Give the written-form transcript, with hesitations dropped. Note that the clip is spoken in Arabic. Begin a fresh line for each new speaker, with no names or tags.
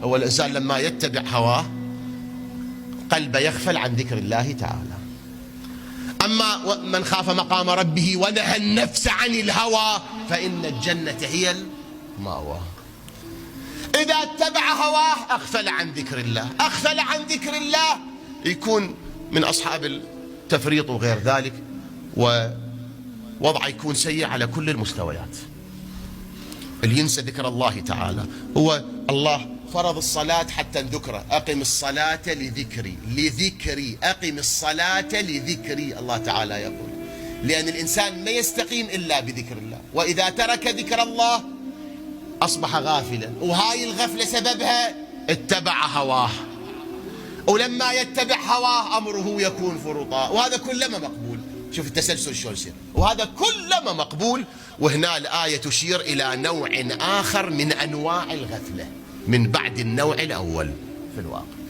هو الإنسان لما يتبع هواه قلبه يغفل عن ذكر الله تعالى. أما من خاف مقام ربه ونهى النفس عن الهوى فإن الجنة هي المأوى. إذا اتبع هواه أغفل عن ذكر الله، أغفل عن ذكر الله يكون من أصحاب التفريط وغير ذلك، ووضعه يكون سيء على كل المستويات. اللي ينسى ذكر الله تعالى، هو الله فرض الصلاة حتى نذكره، أقم الصلاة لذكري، لذكري أقم الصلاة لذكري، الله تعالى يقول، لأن الإنسان ما يستقيم إلا بذكر الله، وإذا ترك ذكر الله أصبح غافلا، وهاي الغفلة سببها اتبع هواه، ولما يتبع هواه أمره يكون فرطا، وهذا كلما مقبول. شوف التسلسل شلون يصير، وهذا كلما مقبول. وهنا الآية تشير إلى نوع آخر من أنواع الغفلة من بعد النوع الأول في الواقع.